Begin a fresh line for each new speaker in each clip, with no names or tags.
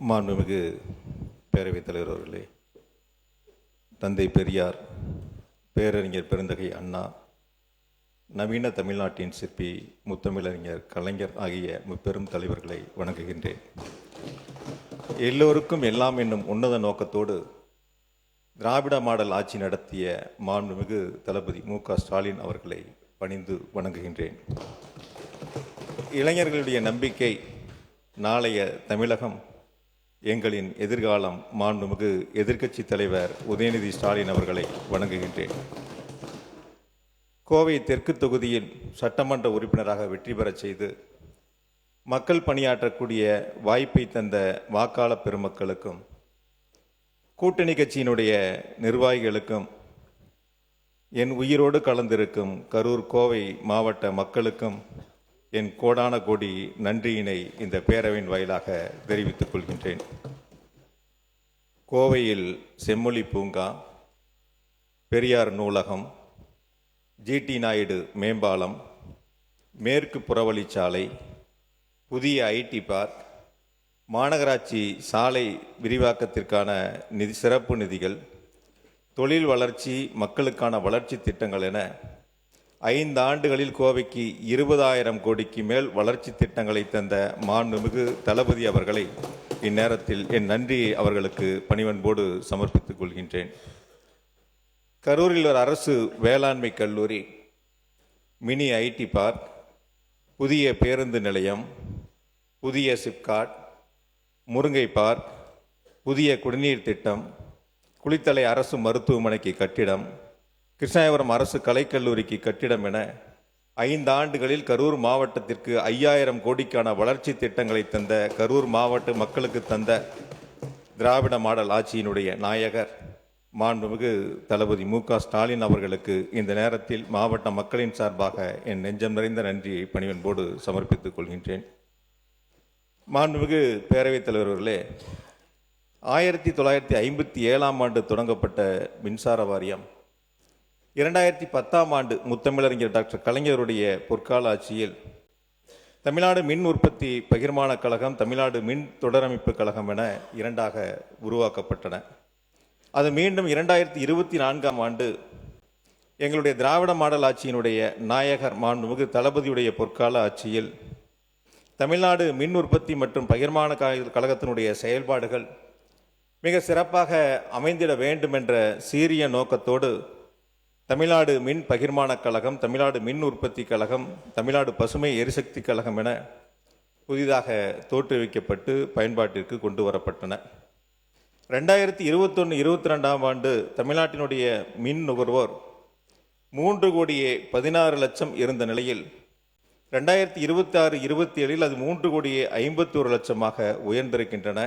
மாண்புமிகு பேரவைத் தலைவர் அவர்களே, தந்தை பெரியார், பேரறிஞர் பெருந்தகை அண்ணா, நவீன தமிழ்நாட்டின் சிற்பி முத்தமிழறிஞர் கலைஞர் ஆகிய முப்பெரும் தலைவர்களை வணங்குகின்றேன். எல்லோருக்கும் எல்லாம் என்னும் உன்னத நோக்கத்தோடு திராவிட மாடல் ஆட்சி நடத்திய மாண்புமிகு தளபதி மு.க.ஸ்டாலின் அவர்களை பணிந்து வணங்குகின்றேன். இளைஞர்களுடைய நம்பிக்கை நாளைய தமிழகம், எங்களின் எதிர்காலம் மாண்புமிகு எதிர்க்கட்சி தலைவர் உதயநிதி ஸ்டாலின் அவர்களை வணங்குகின்றேன். கோவை தெற்கு தொகுதியில் சட்டமன்ற உறுப்பினராக வெற்றி பெறச் செய்து மக்கள் பணியாற்றக்கூடிய வாய்ப்பை தந்த வாக்காளர் பெருமக்களுக்கும் கூட்டணி கட்சியினுடைய நிர்வாகிகளுக்கும் என் உயிரோடு கலந்திருக்கும் கரூர் கோவை மாவட்ட மக்களுக்கும் என் கோடான கோடி நன்றியினை இந்த பேரவையின் வாயிலாக தெரிவித்துக் கொள்கின்றேன். கோவையில் செம்மொழி பூங்கா, பெரியார் நூலகம், ஜிடி நாயுடு மேம்பாலம், மேற்கு புறவழிச்சாலை, புதிய ஐடி பார்க், மாநகராட்சி சாலை விரிவாக்கத்திற்கான சிறப்பு நிதிகள், தொழில் வளர்ச்சி, மக்களுக்கான வளர்ச்சி திட்டங்கள் என 5 ஆண்டுகளில் கோவைக்கு 20,000 கோடிக்கு மேல் வளர்ச்சி திட்டங்களை தந்த மாண்புமிகு தளபதி அவர்களை இந்நேரத்தில் என் நன்றியை அவர்களுக்கு பணிவன்போடு சமர்ப்பித்துக் கொள்கின்றேன். கரூரில் ஒரு அரசு வேளாண்மை கல்லூரி, மினி ஐடி பார்க், புதிய பேருந்து நிலையம், புதிய சிப்காட், முருங்கை பார்க், புதிய குடிநீர் திட்டம், குளித்தலை அரசு மருத்துவமனைக்கு கட்டிடம், கிருஷ்ணாயபுரம் அரசு கலைக்கல்லூரிக்கு கட்டிடம் என 5 ஆண்டுகளில் கரூர் மாவட்டத்திற்கு 5,000 கோடிக்கான வளர்ச்சி திட்டங்களை தந்த கரூர் மாவட்ட மக்களுக்கு தந்த திராவிட மாடல் ஆட்சியினுடைய நாயகர் மாண்புமிகு தளபதி மு.க.ஸ்டாலின் அவர்களுக்கு இந்த நேரத்தில் மாவட்ட மக்களின் சார்பாக என் நெஞ்சம் நிறைந்த நன்றியை பணிவன்போடு சமர்ப்பித்துக் கொள்கின்றேன். மாண்புமிகு பேரவைத் தலைவர்களே, 1957ஆம் ஆண்டு தொடங்கப்பட்ட மின்சார வாரியம் 2010ஆம் ஆண்டு முத்தமிழறிஞர் டாக்டர் கலைஞருடைய பொற்கால ஆட்சியில் தமிழ்நாடு மின் உற்பத்தி பகிர்மான கழகம், தமிழ்நாடு மின் தொடரமைப்பு கழகம் என 2ஆக உருவாக்கப்பட்டன. அது மீண்டும் 2024ஆம் ஆண்டு எங்களுடைய திராவிட மாடல் ஆட்சியினுடைய நாயகர் மாண்புமிகு தளபதியுடைய பொற்கால ஆட்சியில் தமிழ்நாடு மின் உற்பத்தி மற்றும் பகிர்மான கழகத்தினுடைய செயல்பாடுகள் மிக சிறப்பாக அமைந்திட வேண்டும் என்ற சீரிய நோக்கத்தோடு தமிழ்நாடு மின் பகிர்மான கழகம், தமிழ்நாடு மின் உற்பத்தி கழகம், தமிழ்நாடு பசுமை எரிசக்தி கழகம் என புதிதாக தோற்றுவிக்கப்பட்டு பயன்பாட்டிற்கு கொண்டு வரப்பட்டன. 2021-22ஆம் ஆண்டு தமிழ்நாட்டினுடைய மின் நுகர்வோர் 3,16,00,000 இருந்த நிலையில் 2026-27 அது 3,51,00,000 உயர்ந்திருக்கின்றன.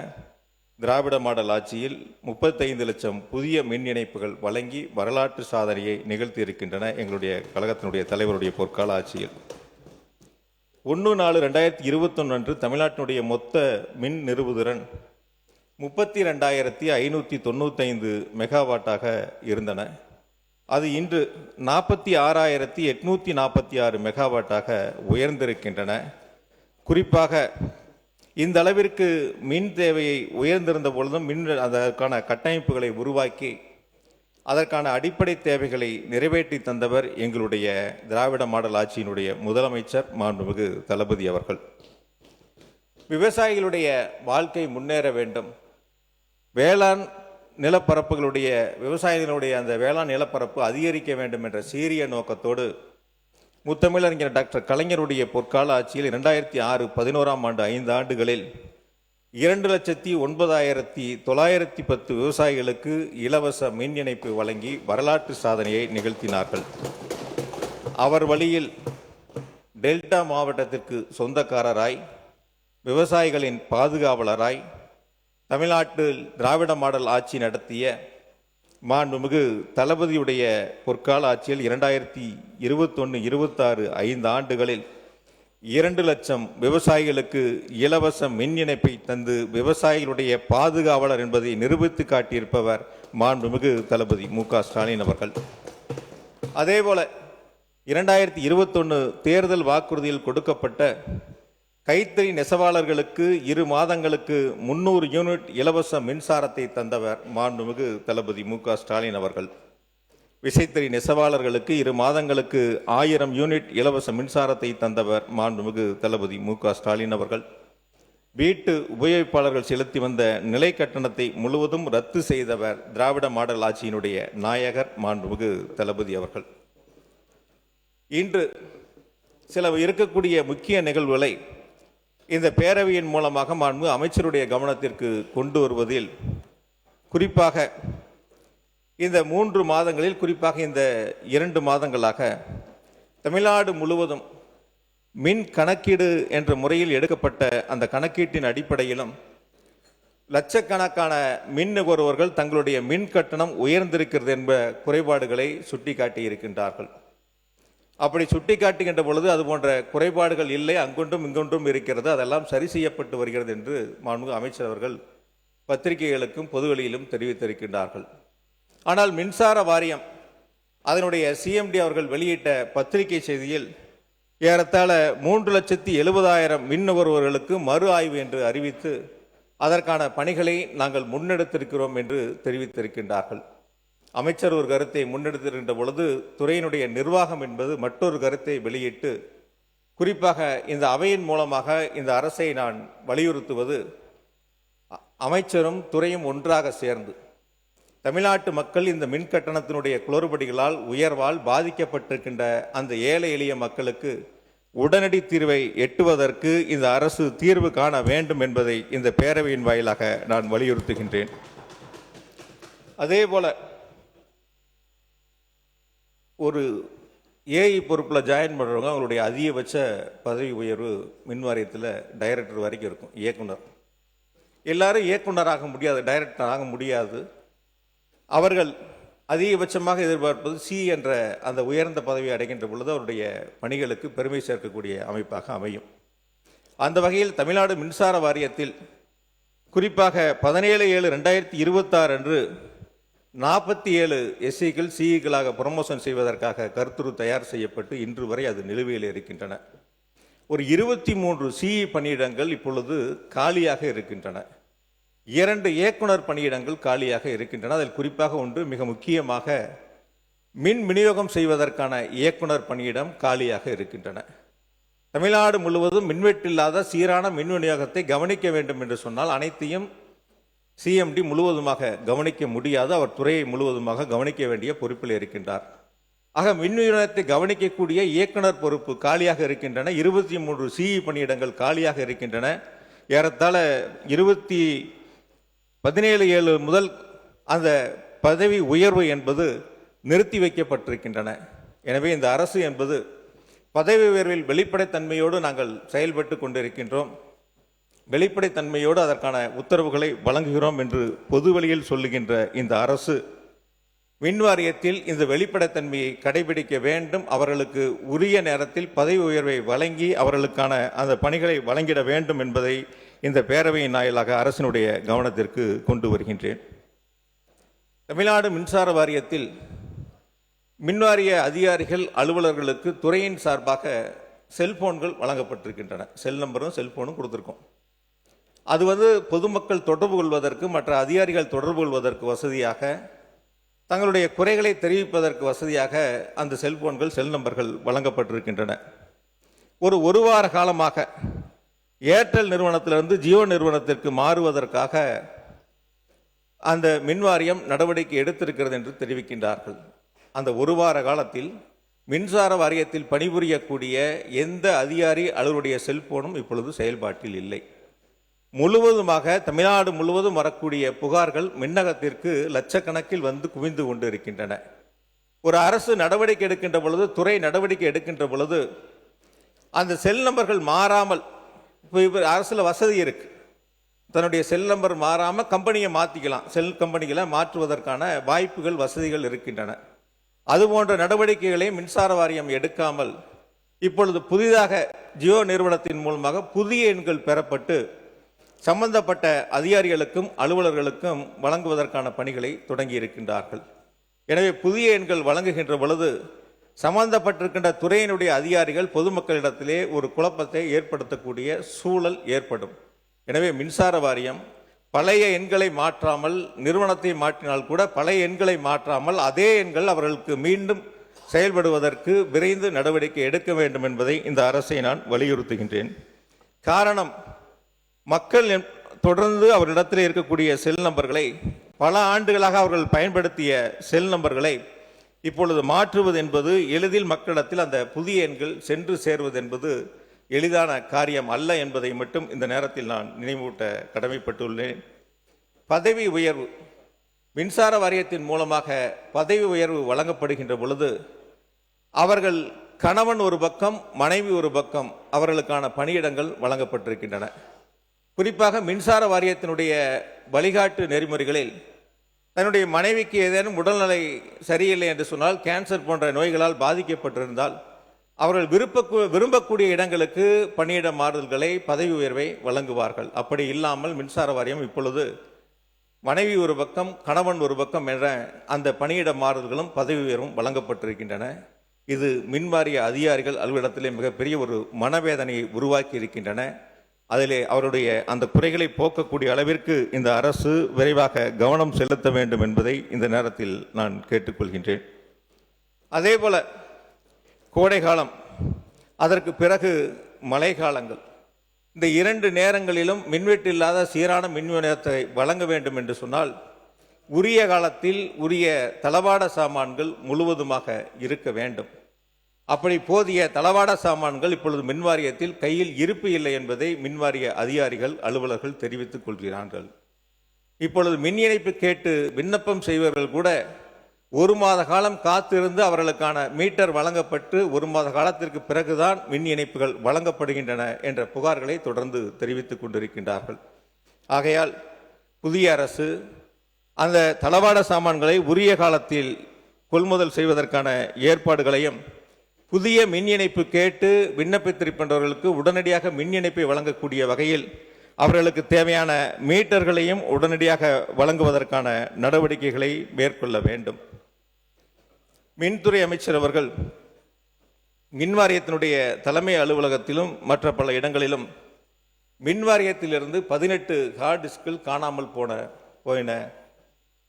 திராவிட மாடல் ஆட்சியில் 35 லட்சம் புதிய மின் இணைப்புகள் வழங்கி வரலாற்று சாதனையை நிகழ்த்தி இருக்கின்றன. எங்களுடைய கழகத்தினுடைய தலைவருடைய பொற்கால ஆட்சியில் 1/4/2021 அன்று தமிழ்நாட்டினுடைய மொத்த மின் நிறுவுதிறன் 32,595 மெகாவாட்டாக இருந்தன. அது இன்று 46,846 மெகாவாட்டாக உயர்ந்திருக்கின்றன. குறிப்பாக இந்த அளவிற்கு மின் தேவையை உயர்ந்திருந்த பொழுதும் அதற்கான கட்டமைப்புகளை உருவாக்கி அதற்கான அடிப்படை தேவைகளை நிறைவேற்றி தந்தவர் எங்களுடைய திராவிட மாடல் ஆட்சியினுடைய முதலமைச்சர் மாண்புமிகு தளபதி அவர்கள். விவசாயிகளுடைய வாழ்க்கை முன்னேற வேண்டும், வேளாண் நிலப்பரப்புகளுடைய விவசாயிகளுடைய அந்த வேளாண் நிலப்பரப்பு அதிகரிக்க வேண்டும் என்ற சீரிய நோக்கத்தோடு முத்தமிழறிஞர் டாக்டர் கலைஞருடைய பொற்கால ஆட்சியில் 2006-11ஆம் ஆண்டு 5 ஆண்டுகளில் 2,09,910 விவசாயிகளுக்கு இலவச மின் இணைப்பு வழங்கி வரலாற்று சாதனையை நிகழ்த்தினார்கள். அவர் வழியில் டெல்டா மாவட்டத்திற்கு சொந்தக்காரராய், விவசாயிகளின் பாதுகாவலராய் தமிழ்நாட்டில் திராவிட மாடல் ஆட்சி நடத்திய மாண்புமிகு தளபதியுடைய பொற்கால ஆட்சியில் 2021-26 5 ஆண்டுகளில் 2 லட்சம் விவசாயிகளுக்கு இலவச மின் இணைப்பை தந்து விவசாயிகளுடைய பாதுகாவலர் என்பதை நிரூபித்து காட்டியிருப்பவர் மாண்புமிகு தளபதி மு.க.ஸ்டாலின் அவர்கள். அதேபோல 2021 தேர்தல் வாக்குறுதியில் கொடுக்கப்பட்ட கைத்தறி நெசவாளர்களுக்கு 2 மாதங்களுக்கு 300 யூனிட் இலவச மின்சாரத்தை தந்தவர் மாண்புமிகு தளபதி மு.க.ஸ்டாலின் அவர்கள். விசைத்தறி நெசவாளர்களுக்கு 2 மாதங்களுக்கு 1000 யூனிட் இலவச மின்சாரத்தை தந்தவர் மாண்புமிகு தளபதி மு.க.ஸ்டாலின் அவர்கள். வீட்டு உபயோகிப்பாளர்கள் செலுத்தி வந்த நிலை கட்டணத்தை முழுவதும் ரத்து செய்தவர் திராவிட மாடல் ஆட்சியினுடைய நாயகர் மாண்புமிகு தளபதி அவர்கள். இன்று சில இருக்கக்கூடிய முக்கிய நிகழ்வுகளை இந்த பேரவையின் மூலமாக மாண்பு அமைச்சருடைய கவனத்திற்கு கொண்டு வருவதில் குறிப்பாக இந்த 3 மாதங்களில், குறிப்பாக இந்த 2 மாதங்களாக தமிழ்நாடு முழுவதும் மின் கணக்கீடு என்ற முறையில் எடுக்கப்பட்ட அந்த கணக்கீட்டின் அடிப்படையிலும் லட்சக்கணக்கான மின் நுகர்வோர்கள் தங்களுடைய மின் கட்டணம் உயர்ந்திருக்கிறது என்ப குறைபாடுகளை சுட்டிக்காட்டி இருக்கின்றார்கள். அப்படி சுட்டிக்காட்டுகின்ற பொழுது அது போன்ற குறைபாடுகள் இல்லை, அங்கொன்றும் இங்கொன்றும் இருக்கிறது, அதெல்லாம் சரி செய்யப்பட்டு வருகிறது என்று மாண்புமிகு அமைச்சர் அவர்கள் பத்திரிகைகளுக்கும் பொதுவெளியிலும் தெரிவித்திருக்கின்றார்கள். ஆனால் மின்சார வாரியம் அதனுடைய சிஎம்டி அவர்கள் வெளியிட்ட பத்திரிகை செய்தியில் ஏறத்தாழ 3,70,000 மின் நுகர்வோர்களுக்கு மறு ஆய்வு என்று அறிவித்து அதற்கான பணிகளை நாங்கள் முன்னெடுத்திருக்கிறோம் என்று தெரிவித்திருக்கின்றார்கள். அமைச்சர் ஒரு கருத்தை முன்னெடுத்திருக்கின்ற பொழுது துறையினுடைய நிர்வாகம் என்பது மற்றொரு கருத்தை வெளியிட்டு, குறிப்பாக இந்த அவையின் மூலமாக இந்த அரசை நான் வலியுறுத்துவது, அமைச்சரும் துறையும் ஒன்றாக சேர்ந்து தமிழ்நாட்டு மக்கள் இந்த மின் கட்டணத்தினுடைய குளறுபடிகளால் உயர்வால் பாதிக்கப்பட்டிருக்கின்ற அந்த ஏழை எளிய மக்களுக்கு உடனடி தீர்வை எட்டுவதற்கு இந்த அரசு தீர்வு காண வேண்டும் என்பதை இந்த பேரவையின் வாயிலாக நான் வலியுறுத்துகின்றேன். அதேபோல ஒரு ஏஐ பொறுப்பில் ஜாயின் பண்ணுறவங்க அவங்களுடைய அதிகபட்ச பதவி உயர்வு மின் வாரியத்தில் டைரக்டர் வரைக்கும் இருக்கும். இயக்குனர் எல்லாரும் இயக்குனராக முடியாது, டைரக்டர் ஆக முடியாது. அவர்கள் அதிகபட்சமாக எதிர்பார்ப்பது சி என்ற அந்த உயர்ந்த பதவி அடைகின்ற பொழுது அவருடைய பணிகளுக்கு பெருமை சேர்க்கக்கூடிய அமைப்பாக அமையும். அந்த வகையில் தமிழ்நாடு மின்சார வாரியத்தில் குறிப்பாக 17/7/2026 அன்று 47 எஸ்சிகள் சிஇக்களாக ப்ரமோஷன் செய்வதற்காக கருத்துரு தயார் செய்யப்பட்டு இன்று வரை அது நிலுவையில் இருக்கின்றன. ஒரு 23 சிஇ பணியிடங்கள் இப்பொழுது காலியாக இருக்கின்றன. 2 இயக்குனர் பணியிடங்கள் காலியாக இருக்கின்றன. அதில் குறிப்பாக ஒன்று மிக முக்கியமாக மின் விநியோகம் செய்வதற்கான இயக்குனர் பணியிடம் காலியாக இருக்கின்றன. தமிழ்நாடு முழுவதும் மின்வெட்டில்லாத சீரான மின் விநியோகத்தை கவனிக்க வேண்டும் என்று சொன்னால் அனைத்தையும் சிஎம்டி முழுவதுமாக கவனிக்க முடியாது. அவர் துறையை முழுவதுமாக கவனிக்க வேண்டிய பொறுப்பில் இருக்கின்றார். ஆக மின் விநியோகத்தை கவனிக்கக்கூடிய இயக்குனர் பொறுப்பு காலியாக இருக்கின்றன. 23 சிஇ பணியிடங்கள் காலியாக இருக்கின்றன. ஏறத்தாழ 17/7 முதல் அந்த பதவி உயர்வு என்பது நிறுத்தி வைக்கப்பட்டிருக்கின்றன. எனவே இந்த அரசு என்பது பதவி உயர்வில் வெளிப்படைத்தன்மையோடு நாங்கள் செயல்பட்டு கொண்டிருக்கின்றோம். வெளிப்படைத்தன்மையோடு அதற்கான உத்தரவுகளை வழங்குகிறோம் என்று பொதுவெளியில் சொல்லுகின்ற இந்த அரசு மின் வாரியத்தில் இந்த வெளிப்படைத்தன்மையை கடைபிடிக்க வேண்டும். அவர்களுக்கு உரிய நேரத்தில் பதவி உயர்வை வழங்கி அவர்களுக்கான அந்த பணிகளை வழங்கிட வேண்டும் என்பதை இந்த பேரவையின் வாயிலாக அரசினுடைய கவனத்திற்கு கொண்டு வருகின்றேன். தமிழ்நாடு மின்சார வாரியத்தில் மின்வாரிய அதிகாரிகள் அலுவலர்களுக்கு துறையின் சார்பாக செல்போன்கள் வழங்கப்பட்டிருக்கின்றன. செல் நம்பரும் செல்போனும் கொடுத்துருக்கோம். அது பொதுமக்கள் தொடர்பு கொள்வதற்கு, மற்ற அதிகாரிகள் தொடர்பு கொள்வதற்கு வசதியாக, தங்களுடைய குறைகளை தெரிவிப்பதற்கு வசதியாக அந்த செல்போன்கள், செல் நம்பர்கள் வழங்கப்பட்டிருக்கின்றன. ஒரு வார காலமாக ஏர்டெல் நிறுவனத்திலிருந்து ஜியோ நிறுவனத்திற்கு மாறுவதற்காக அந்த மின்வாரியம் நடவடிக்கை எடுத்திருக்கிறது என்று தெரிவிக்கின்றார்கள். அந்த ஒரு வார காலத்தில் மின்சார வாரியத்தில் பணிபுரியக்கூடிய எந்த அதிகாரி அவருடைய செல்போனும் இப்பொழுது செயல்பாட்டில் இல்லை. முழுவதுமாக தமிழ்நாடு முழுவதும் வரக்கூடிய புகார்கள் மின்னகத்திற்கு லட்சக்கணக்கில் குவிந்து கொண்டு இருக்கின்றன. ஒரு அரசு நடவடிக்கை எடுக்கின்ற பொழுது, துறை நடவடிக்கை எடுக்கின்ற பொழுது அந்த செல் நம்பர்கள் மாறாமல், இப்போ அரசில் வசதி இருக்கு, தன்னுடைய செல் நம்பர் மாறாமல் கம்பெனியை மாற்றிக்கலாம், செல் கம்பெனிகளை மாற்றுவதற்கான வாய்ப்புகள், வசதிகள் இருக்கின்றன. அதுபோன்ற நடவடிக்கைகளை மின்சார வாரியம் எடுக்காமல் இப்பொழுது புதிதாக ஜியோ நிறுவனத்தின் மூலமாக புதிய எண்கள் பெறப்பட்டு சம்பந்தப்பட்ட அதிகாரிகளுக்கும் அலுவலர்களுக்கும் வழங்குவதற்கான பணிகளை தொடங்கி இருக்கின்றார்கள். எனவே புதிய எண்கள் வழங்குகின்ற பொழுது சம்பந்தப்பட்டிருக்கின்ற துறையினுடைய அதிகாரிகள் பொதுமக்களிடத்திலே ஒரு குழப்பத்தை ஏற்படுத்தக்கூடிய சூழல் ஏற்படும். எனவே மின்சார வாரியம் பழைய எண்களை மாற்றாமல், நிறுவனத்தை மாற்றினால் கூட பழைய எண்களை மாற்றாமல் அதே எண்கள் அவர்களுக்கு மீண்டும் செயல்படுவதற்கு விரைந்து நடவடிக்கை எடுக்க வேண்டும் என்பதை இந்த அரசை நான் வலியுறுத்துகின்றேன். காரணம், மக்கள் தொடர்ந்து அவரிடத்தில் இருக்கக்கூடிய செல் நம்பர்களை, பல ஆண்டுகளாக அவர்கள் பயன்படுத்திய செல் நம்பர்களை இப்பொழுது மாற்றுவது என்பது எளிதில் மக்களிடத்தில் அந்த புதிய எண்கள் சென்று சேருவது என்பது எளிதான காரியம் அல்ல என்பதை மட்டும் இந்த நேரத்தில் நான் நினைவூட்ட கடமைப்பட்டுள்ளேன். பதவி உயர்வு, மின்சார வாரியத்தின் மூலமாக பதவி உயர்வு வழங்கப்படுகின்ற பொழுது அவர்கள் கணவன் ஒரு பக்கம், மனைவி ஒரு பக்கம், அவர்களுக்கான பணியிடங்கள் வழங்கப்பட்டிருக்கின்றன. குறிப்பாக மின்சார வாரியத்தினுடைய வழிகாட்டு நெறிமுறைகளில் தன்னுடைய மனைவிக்கு ஏதேனும் உடல்நிலை சரியில்லை என்று சொன்னால், கேன்சர் போன்ற நோய்களால் பாதிக்கப்பட்டிருந்தால் அவர்கள் விரும்பக்கூடிய இடங்களுக்கு பணியிட மாறுதல்களை, பதவி உயர்வை வழங்குவார்கள். அப்படி இல்லாமல் மின்சார வாரியம் இப்பொழுது மனைவி ஒரு பக்கம், கணவன் ஒரு பக்கம் என்ற அந்த பணியிட மாறுதல்களும் பதவி உயர்வும் வழங்கப்பட்டிருக்கின்றன. இது மின்வாரிய அதிகாரிகள் அலுவலகத்திலே மிகப்பெரிய ஒரு மனவேதனையை உருவாக்கி இருக்கின்றன. அதிலே அவருடைய அந்த குறைகளை போக்கக்கூடிய அளவிற்கு இந்த அரசு விரைவாக கவனம் செலுத்த வேண்டும் என்பதை இந்த நேரத்தில் நான் கேட்டுக்கொள்கின்றேன். அதே போல கோடை காலம், அதற்கு பிறகு மழை காலங்கள், இந்த 2 நேரங்களிலும் மின்வெட்டு இல்லாத சீரான மின் விநியோகத்தை வழங்க வேண்டும் என்று சொன்னால் உரிய காலத்தில் உரிய தளவாட சாமான்கள் முழுவதுமாக இருக்க வேண்டும். அப்படி போதிய தளவாட சாமான்கள் இப்பொழுது மின்வாரியத்தில் கையில் இருப்பு இல்லை என்பதை மின்வாரிய அதிகாரிகள், அலுவலர்கள் தெரிவித்துக் கொள்கிறார்கள். இப்பொழுது மின் இணைப்பு கேட்டு விண்ணப்பம் செய்பவர்கள் கூட 1 மாத காலம் காத்திருந்து அவர்களுக்கான மீட்டர் வழங்கப்பட்டு 1 மாத காலத்திற்கு பிறகுதான் மின் இணைப்புகள் வழங்கப்படுகின்றன என்ற புகார்களை தொடர்ந்து தெரிவித்துக் கொண்டிருக்கின்றார்கள். ஆகையால் புதிய அரசு அந்த தளவாட சாமான்களை உரிய காலத்தில் கொள்முதல் செய்வதற்கான ஏற்பாடுகளையும், புதிய மின் இணைப்பு கேட்டு விண்ணப்பித்திருக்கின்றவர்களுக்கு உடனடியாக மின் இணைப்பை வழங்கக்கூடிய வகையில் அவர்களுக்கு தேவையான மீட்டர்களையும் உடனடியாக வழங்குவதற்கான நடவடிக்கைகளை மேற்கொள்ள வேண்டும். மின்துறை அமைச்சர் அவர்கள் மின்வாரியத்தினுடைய தலைமை அலுவலகத்திலும் மற்ற பல இடங்களிலும் மின்வாரியத்திலிருந்து 18 ஹார்ட் டிஸ்கில் காணாமல் போயின,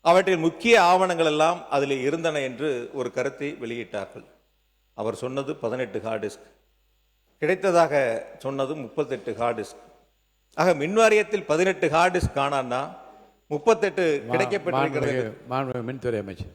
அவற்றில் முக்கிய ஆவணங்கள் எல்லாம் அதில் இருந்தன என்று ஒரு கருத்தை வெளியிட்டார்கள். அவர் சொன்னது 18 ஹார்ட் டிஸ்க், கிடைத்ததாக சொன்னது 38 ஹார்ட் டிஸ்க். ஆக மின்வாரியத்தில் 18 ஹார்ட் டிஸ்க் காணான்னா 38 கிடைக்கப்பட்டிருக்கிறது.
மின்துறை அமைச்சர்